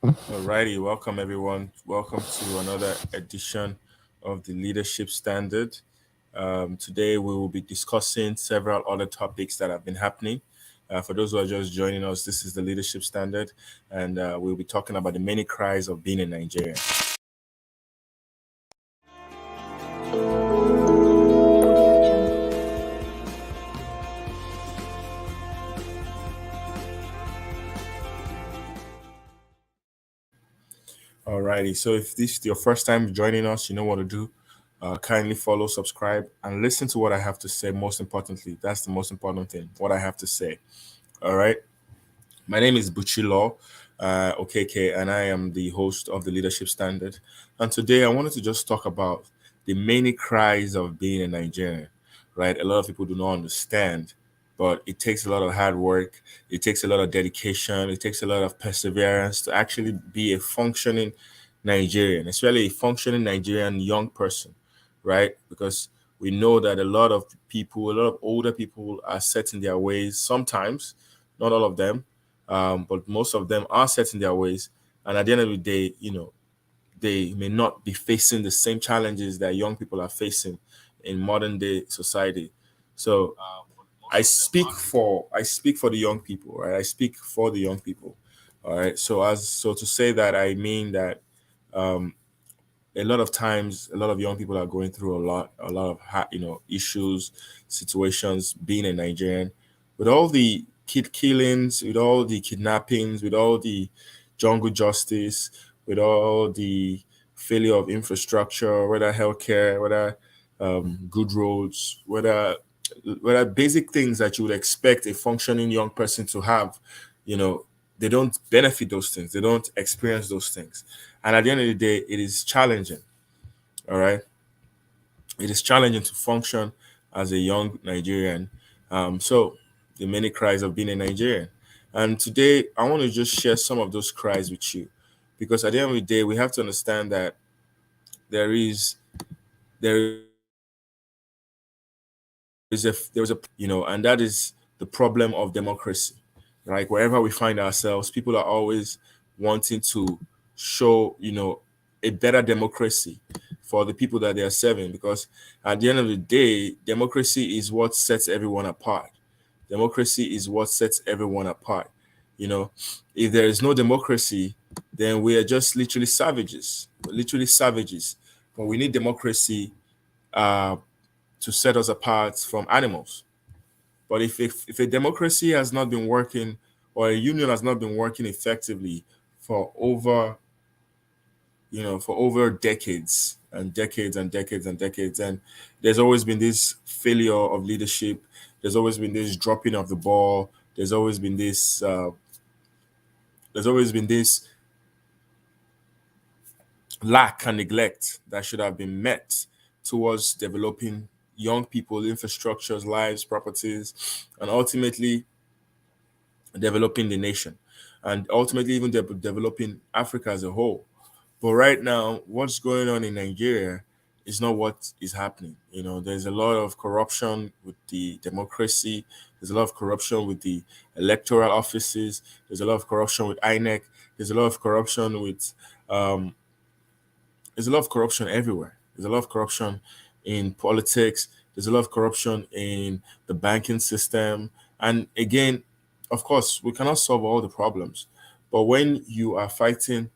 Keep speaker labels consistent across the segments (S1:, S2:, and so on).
S1: Alrighty, welcome everyone. Welcome to another edition of the Leadership Standard. Today we will be discussing several other topics that have been happening. For those who are just joining us, this is the Leadership Standard, and we'll be talking about the many cries of being a Nigerian. Alrighty, so if this is your first time joining us, you know what to do. Kindly follow, subscribe, and listen to what I have to say. Most importantly, that's the most important thing. What I have to say. All right. My name is Buchilo OKK, and I am the host of the Leadership Standard. And today I wanted to just talk about the many cries of being a Nigerian, right? A lot of people do not understand, but it takes a lot of hard work, it takes a lot of dedication, it takes a lot of perseverance to actually be a functioning Nigerian, especially a functioning Nigerian young person, right? Because we know that a lot of people, a lot of older people are set in their ways sometimes, not all of them, but most of them are set in their ways. And at the end of the day, they may not be facing the same challenges that young people are facing in modern day society. So I speak for the young people, right? I speak for the young people. All right. So to say that, I mean that um, a lot of times a lot of young people are going through a lot of issues, situations being a Nigerian, with all the kid killings, with all the kidnappings, with all the jungle justice, with all the failure of infrastructure, whether healthcare, whether good roads, whether basic things that you would expect a functioning young person to have. you know they don't benefit those things, they don't experience those things, and at the end of the day, it is challenging. All right, it is challenging to function as a young Nigerian. So the many cries of being a Nigerian, and today I want to just share some of those cries with you, because at the end of the day, we have to understand that there is a and that is the problem of democracy. Like wherever we find ourselves, people are always wanting to show a better democracy for the people that they are serving, because at the end of the day, democracy is what sets everyone apart. Democracy is what sets everyone apart. you know if there is no democracy, then we are just literally savages. We're literally savages. But we need democracy uh, to set us apart from animals. But if a democracy has not been working, or a union has not been working effectively for over decades and decades and decades and decades, and there's always been this failure of leadership, there's always been this dropping of the ball, there's always been this lack and neglect that should have been met towards developing young people, infrastructures, lives, properties, and ultimately developing the nation, and ultimately even developing Africa as a whole. But right now, what's going on in Nigeria is not what is happening. There's a lot of corruption with the democracy. There's a lot of corruption with the electoral offices. There's a lot of corruption with INEC. There's a lot of corruption with um, there's a lot of corruption everywhere. There's a lot of corruption in politics. There's a lot of corruption in the banking system. And again, of course, we cannot solve all the problems. But when you are fighting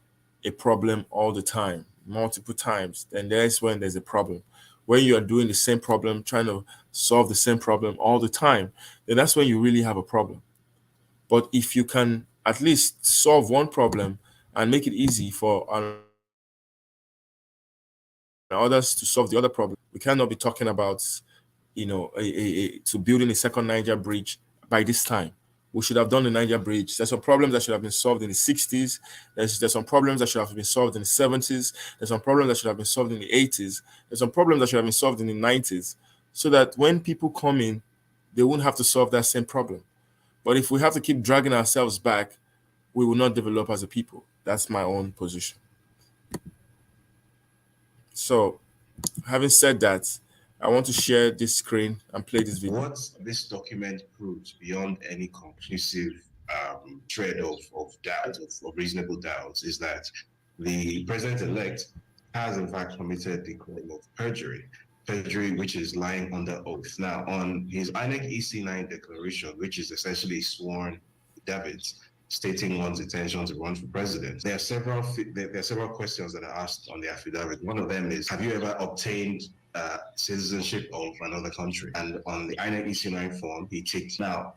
S1: a problem all the time, multiple times, then there's when there's a problem. When you are doing the same problem, trying to solve the same problem all the time, then that's when you really have a problem. But if you can at least solve one problem and make it easy for others to solve the other problem, we cannot be talking about to building a second Niger bridge by this time. We should have done the Niger bridge. There's some problems that should have been solved in the 60s. There's some problems that should have been solved in the 70s. There's some problems that should have been solved in the 80s. There's some problems that should have been solved in the 90s, so that when people come in, they won't have to solve that same problem. But if we have to keep dragging ourselves back, we will not develop as a people. That's my own position. So, having said that, I want to share this screen and play this video.
S2: What this document proves beyond any conclusive thread of doubt, of reasonable doubts, is that the president-elect has in fact committed the crime of perjury, perjury which is lying under oath. Now, on his INEC EC9 declaration, which is essentially sworn affidavit stating one's intention to run for president, there are several questions that are asked on the affidavit. One of them is, have you ever obtained citizenship of another country? And on the INEC EC9 form, he ticked. Now,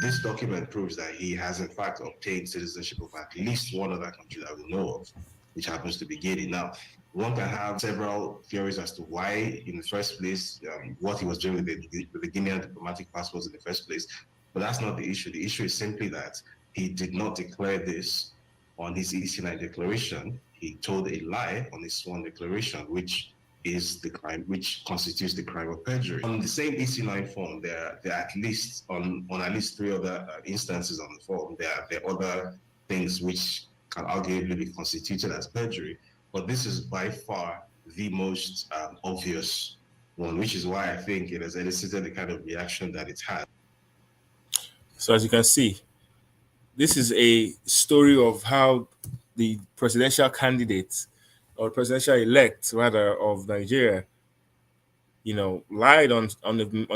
S2: this document proves that he has in fact obtained citizenship of at least one other country that we know of, which happens to be Guinea. Now, one can have several theories as to why, in the first place, what he was doing with the Guinean diplomatic passports in the first place, but that's not the issue. The issue is simply that he did not declare this on his EC9 declaration. He told a lie on his sworn declaration, which is the crime, which constitutes the crime of perjury. On the same EC9 form, there are at least on at least three other instances on the form. There are other things which can arguably be constituted as perjury, but this is by far the most obvious one, which is why I think it has elicited the kind of reaction that it has.
S1: So as you can see, this is a story of how the presidential candidate or presidential elect rather of Nigeria, lied on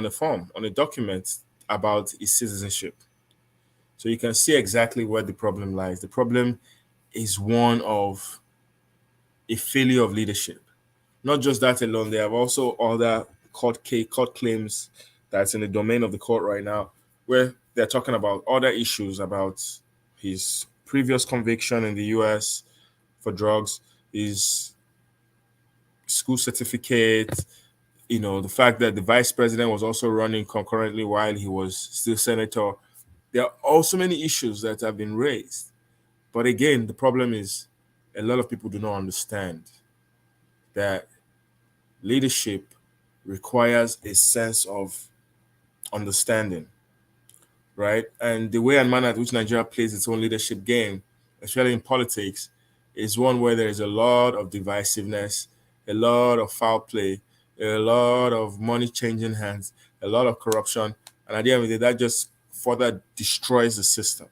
S1: a form, on a document about his citizenship. So you can see exactly where the problem lies. The problem is one of a failure of leadership. Not just that alone, there have also other court claims that's in the domain of the court right now, where they're talking about other issues about his previous conviction in the US for drugs, his school certificate, the fact that the vice president was also running concurrently while he was still senator. There are also many issues that have been raised. But again, the problem is a lot of people do not understand that leadership requires a sense of understanding, right? And the way and manner at which Nigeria plays its own leadership game, especially in politics, is one where there is a lot of divisiveness, a lot of foul play, a lot of money changing hands, a lot of corruption. And at the end of the day, that just further destroys the system.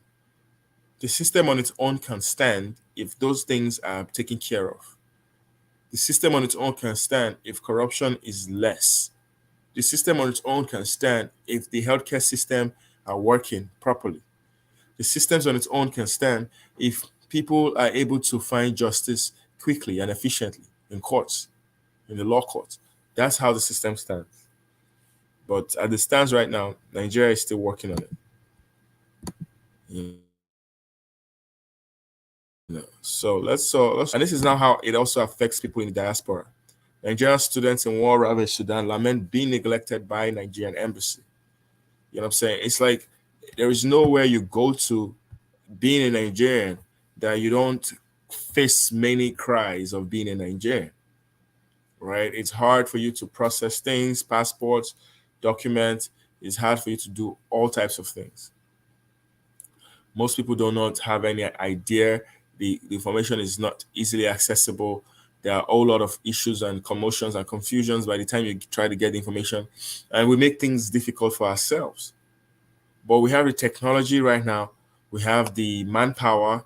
S1: The system on its own can stand if those things are taken care of. The system on its own can stand if corruption is less. The system on its own can stand if the healthcare system are working properly. The systems on its own can stand if people are able to find justice quickly and efficiently in courts, in the law courts. That's how the system stands. But as it stands right now, Nigeria is still working on it. And this is now how it also affects people in the diaspora. Nigerian students in war-ravaged Sudan lament being neglected by Nigerian embassy. You know what I'm saying? It's like there is nowhere you go to being a Nigerian that you don't face many cries of being a Nigerian, right? It's hard for you to process things, passports, documents. It's hard for you to do all types of things. Most people do not have any idea. The information is not easily accessible. There are a whole lot of issues and commotions and confusions by the time you try to get the information. And we make things difficult for ourselves. But we have the technology right now. We have the manpower.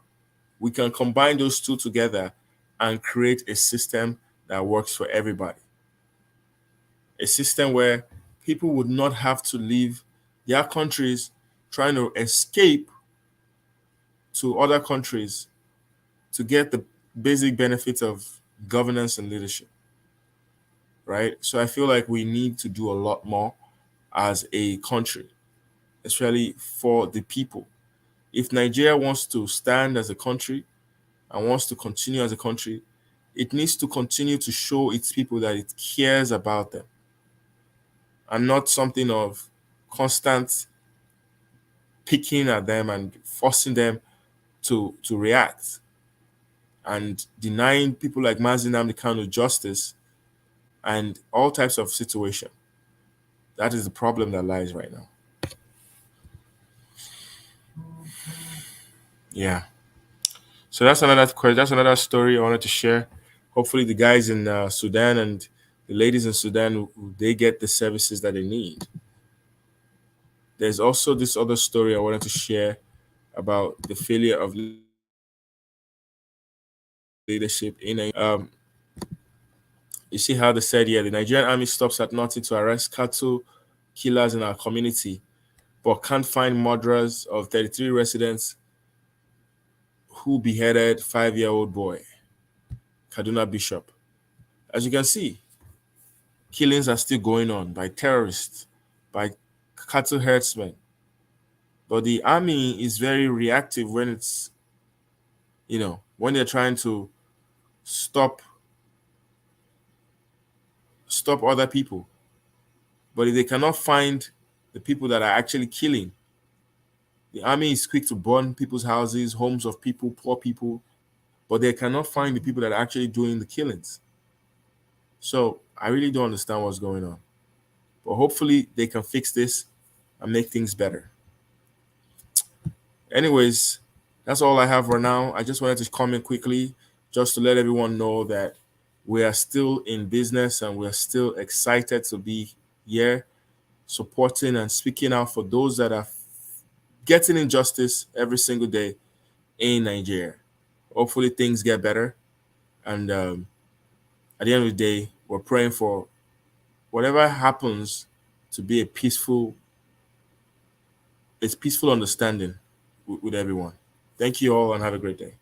S1: We can combine those two together and create a system that works for everybody. A system where people would not have to leave their countries trying to escape to other countries to get the basic benefits of governance and leadership, right? So I feel like we need to do a lot more as a country, especially for the people. If Nigeria wants to stand as a country and wants to continue as a country, it needs to continue to show its people that it cares about them and not something of constant picking at them and forcing them to react and denying people like Mazi Nnamdi Kanu justice and all types of situation. That is the problem that lies right now. Yeah. So that's another question. That's another story I wanted to share. Hopefully, the guys in Sudan and the ladies in Sudan, they get the services that they need. There's also this other story I wanted to share about the failure of leadership in Nigeria. You see how they said here the Nigerian army stops at nothing to arrest cattle killers in our community, but can't find murderers of 33 residents who beheaded 5-year-old boy, Kaduna Bishop. As you can see, killings are still going on by terrorists, by cattle herdsmen. But the army is very reactive when it's, when they're trying to stop other people. But if they cannot find the people that are actually killing, the army is quick to burn people's houses, homes of people, poor people, but they cannot find the people that are actually doing the killings. So I really don't understand what's going on. But hopefully they can fix this and make things better. Anyways, that's all I have for now. I just wanted to comment quickly just to let everyone know that we are still in business and we're still excited to be here supporting and speaking out for those that are getting injustice every single day in Nigeria. Hopefully things get better. And at the end of the day, we're praying for whatever happens to be a peaceful understanding with everyone. Thank you all and have a great day.